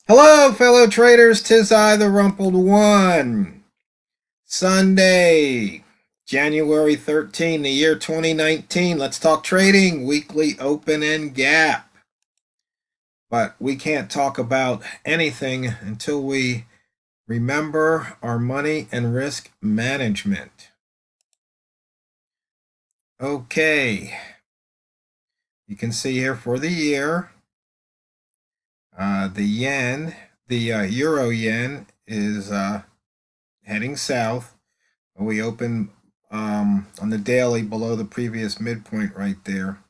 Hello, fellow traders. 'Tis I, the Rumpled One. Sunday, January 13, the year 2019. Let's talk trading, weekly open and gap. But we can't talk about anything until we remember our money and risk management. Okay, you can see here for the year, the yen, the euro yen is heading south. We open on the daily below the previous midpoint right there.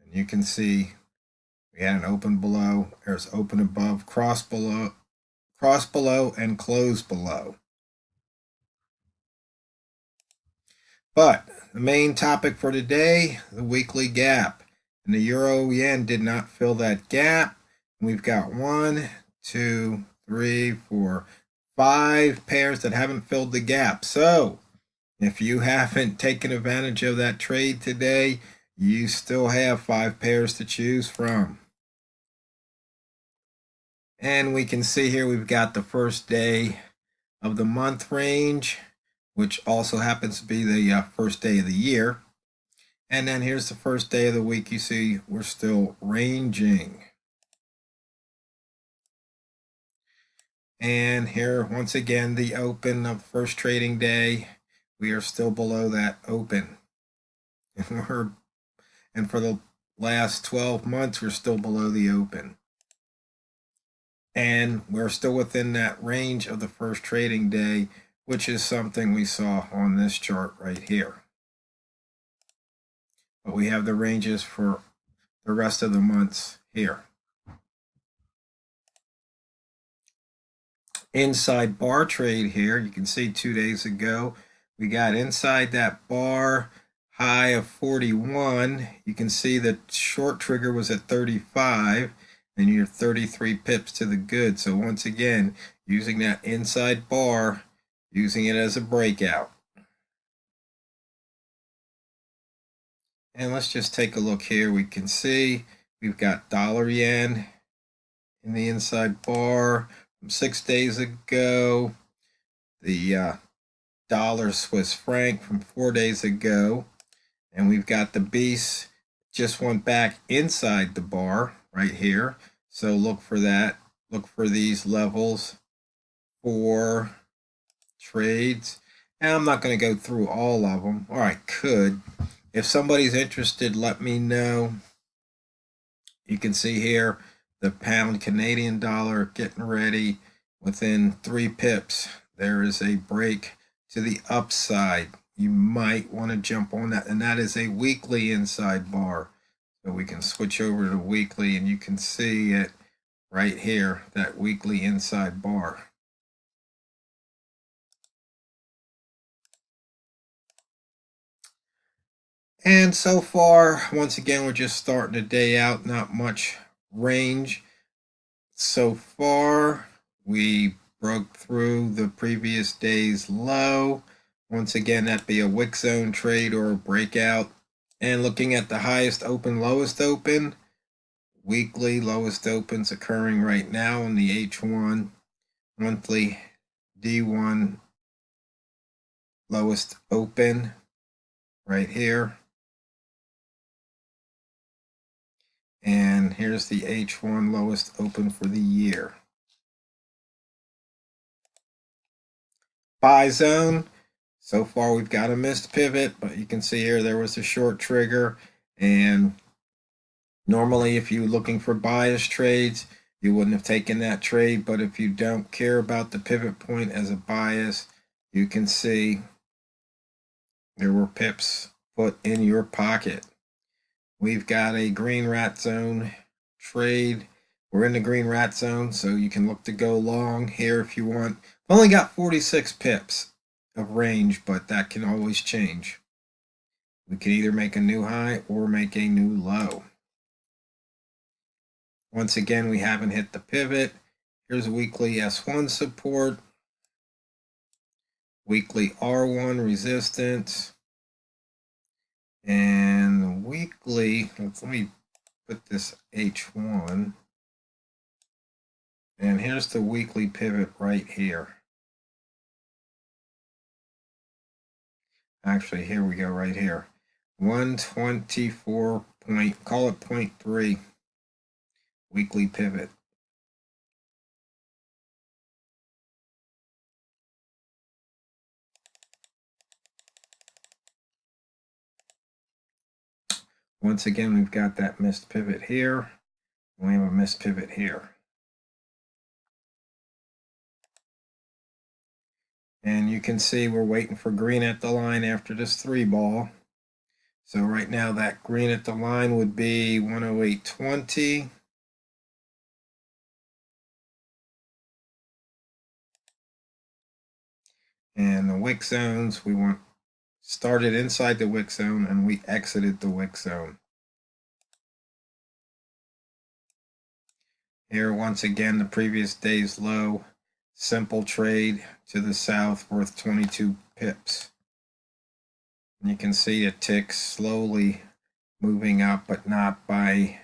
And you can see we had an open below, there's open above, cross below, and close below. But the main topic for today, the weekly gap. And the euro yen did not fill that gap. We've got 1, 2, 3, 4, 5 pairs that haven't filled the gap. So if you haven't taken advantage of that trade today, you still have 5 pairs to choose from. And we can see here we've got the first day of the month range, which also happens to be the first day of the year. And then here's the first day of the week. You see we're still ranging. And here, once again, the open of the first trading day, we are still below that open. And for the last 12 months, we're still below the open. And we're still within that range of the first trading day, which is something we saw on this chart right here. But we have the ranges for the rest of the months here. Inside bar trade here, you can see 2 days ago, we got inside that bar high of 41. You can see the short trigger was at 35. And you're 33 pips to the good. So once again, using that inside bar, using it as a breakout. And let's just take a look here. We can see we've got dollar yen in the inside bar from 6 days ago. The dollar Swiss franc from 4 days ago. And we've got the beast just went back inside the bar right here. So look for that. Look for these levels for trades. And I'm not going to go through all of them, or I could. If somebody's interested, let me know. You can see here the pound Canadian dollar getting ready. Within 3 pips, there is a break to the upside. You might want to jump on that, and that is a weekly inside bar. So we can switch over to weekly, and you can see it right here, that weekly inside bar. And so far, once again, we're just starting the day out, not much range. So far, we broke through the previous day's low. Once again, that'd be a wick zone trade or a breakout. And looking at the highest open, lowest open, weekly lowest opens occurring right now in the H1, monthly D1 lowest open right here. And here's the H1 lowest open for the year. Buy zone. So far we've got a missed pivot, but you can see here there was a short trigger. And normally if you're looking for bias trades, you wouldn't have taken that trade. But if you don't care about the pivot point as a bias, you can see there were pips put in your pocket. We've got a green rat zone trade. We're in the green rat zone, so you can look to go long here if you want. I've only got 46 pips of range, but that can always change. We can either make a new high or make a new low. Once again, we haven't hit the pivot. Here's weekly S1 support, weekly R1 resistance, and weekly, let me put this H1. And here's the weekly pivot right here. Actually, here we go right here. 124 point, call it 0.3 weekly pivot. Once again, we've got that missed pivot here. We have a missed pivot here. And you can see we're waiting for green at the line after this 3 ball. So right now that green at the line would be 108.20. And the wick zones, we want started inside the wick zone and we exited the wick zone. Here, once again, the previous day's low, simple trade to the south worth 22 pips. And you can see it ticks slowly moving up, but not by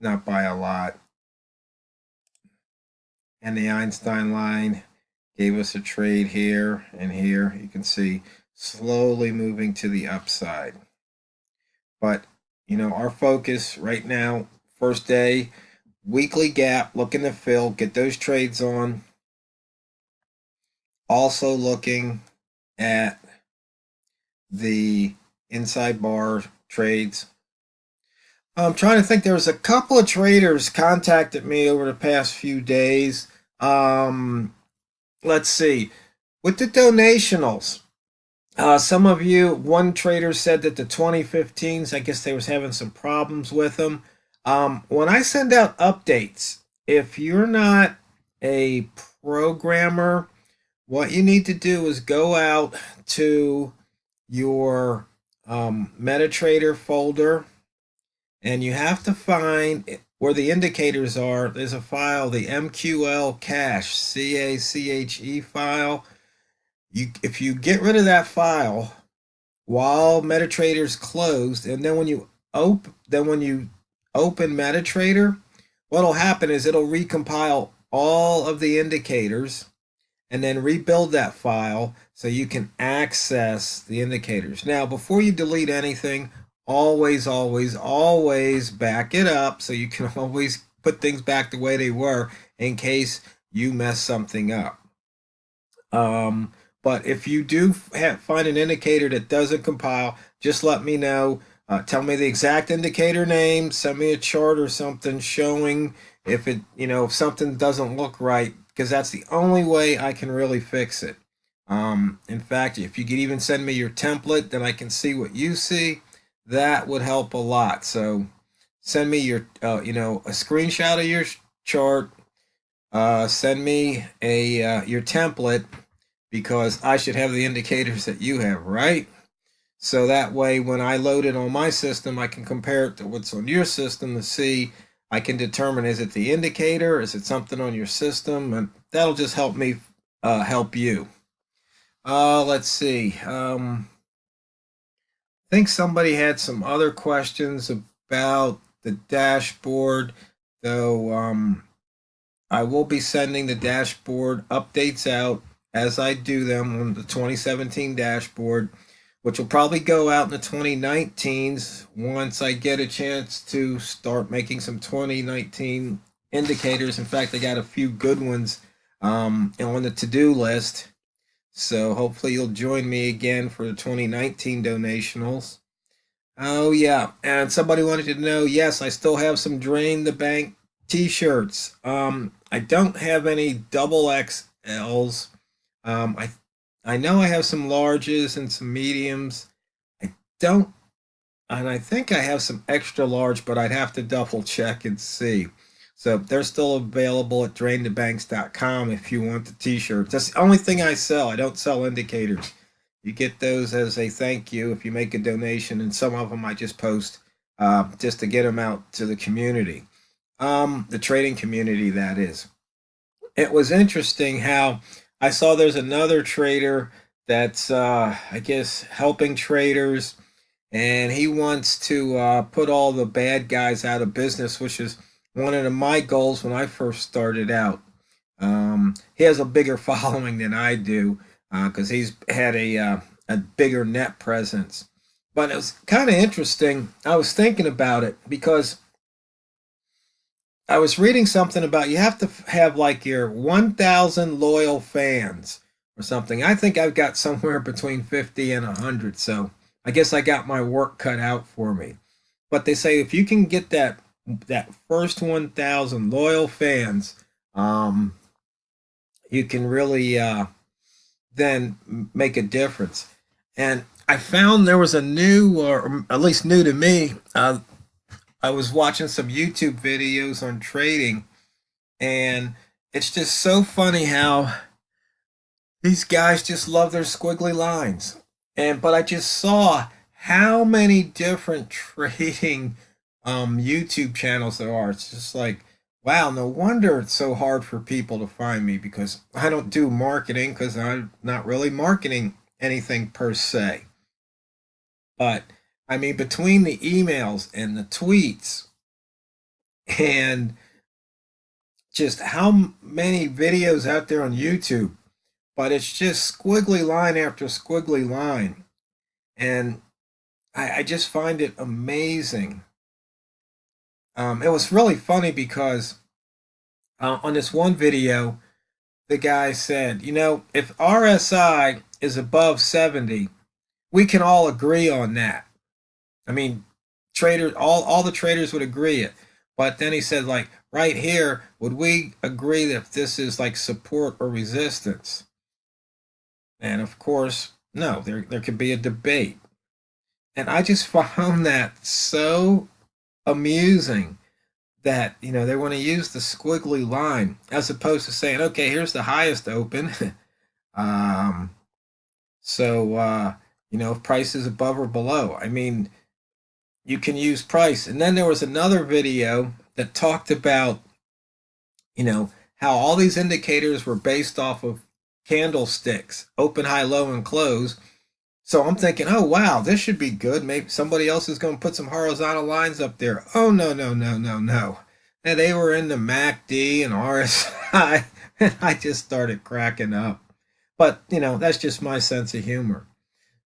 a lot. And the Einstein line gave us a trade here and here. You can see slowly moving to the upside. But, you know, our focus right now, first day, weekly gap, looking to fill, get those trades on. Also looking at the inside bar trades. I'm trying to think. There was a couple of traders contacted me over the past few days. Let's see. With the donationals, some of you, one trader said that the 2015s, I guess they was having some problems with them. When I send out updates, if you're not a programmer, what you need to do is go out to your MetaTrader folder, and you have to find where the indicators are. There's a file, the MQL cache, CACHE file. If you get rid of that file while MetaTrader's closed, and then when you open MetaTrader, what'll happen is it'll recompile all of the indicators and then rebuild that file so you can access the indicators. Now, before you delete anything, always back it up so you can always put things back the way they were in case you mess something up. But if you do find an indicator that doesn't compile, just let me know. Tell me the exact indicator name, send me a chart or something showing if it, if something doesn't look right, because that's the only way I can really fix it. In fact, if you could even send me your template, then I can see what you see. That would help a lot. So send me your, a screenshot of your chart. Send me your template, because I should have the indicators that you have, right? So that way, when I load it on my system, I can compare it to what's on your system to see. I can determine, is it the indicator? Is it something on your system? And that'll just help me help you. Let's see. I think somebody had some other questions about the dashboard, though. I will be sending the dashboard updates out as I do them on the 2017 dashboard, which will probably go out in the 2019s once I get a chance to start making some 2019 indicators. In fact, I got a few good ones on the to-do list. So hopefully you'll join me again for the 2019 donationals. Oh yeah, and somebody wanted to know, yes, I still have some Drain the Bank t-shirts. I don't have any double XLs. I know I have some larges and some mediums. I don't, and I think I have some extra large, but I'd have to double check and see. So they're still available at drainthebanks.com if you want the t-shirts. That's the only thing I sell. I don't sell indicators. You get those as a thank you if you make a donation, and some of them I just post just to get them out to the community. The trading community, that is. It was interesting how I saw there's another trader that's, I guess, helping traders, and he wants to put all the bad guys out of business, which is one of my goals when I first started out. He has a bigger following than I do because he's had a bigger net presence. But it was kind of interesting. I was thinking about it because I was reading something about you have to have like your 1,000 loyal fans or something. I think I've got somewhere between 50 and 100. So I guess I got my work cut out for me. But they say if you can get that first 1,000 loyal fans, um, you can really then make a difference. And I found there was a new, or at least new to me, I was watching some YouTube videos on trading, and it's just so funny how these guys just love their squiggly lines. But I just saw how many different trading YouTube channels there are. It's just like, wow, no wonder it's so hard for people to find me because I don't do marketing because I'm not really marketing anything per se. But I mean, between the emails and the tweets and just how many videos out there on YouTube, but it's just squiggly line after squiggly line. And I just find it amazing. It was really funny because on this one video, the guy said, you know, if RSI is above 70, we can all agree on that. I mean, traders, all the traders would agree it. But then he said, like, right here, would we agree that this is like support or resistance? And of course, no, there could be a debate. And I just found that so amusing that, you know, they want to use the squiggly line as opposed to saying, okay, here's the highest open. um, so, you know, if price is above or below. I mean, you can use price. And then there was another video that talked about, you know, how all these indicators were based off of candlesticks, open, high, low, and close. So I'm thinking, oh wow, this should be good. Maybe somebody else is going to put some horizontal lines up there. Oh no, no, no, no, no. And they were in the MACD and RSI, and I just started cracking up. But you know, that's just my sense of humor.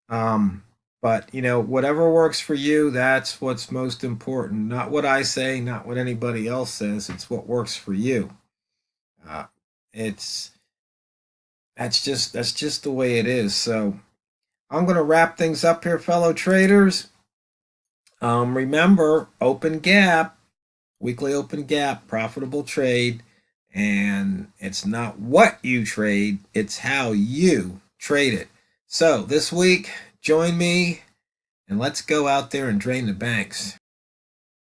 Um, but you know, whatever works for you, that's what's most important. Not what I say, not what anybody else says. It's what works for you. Uh, it's that's just the way it is. So I'm going to wrap things up here, fellow traders. Remember, open gap, weekly open gap, profitable trade. And it's not what you trade, it's how you trade it. So this week, join me and let's go out there and drain the banks.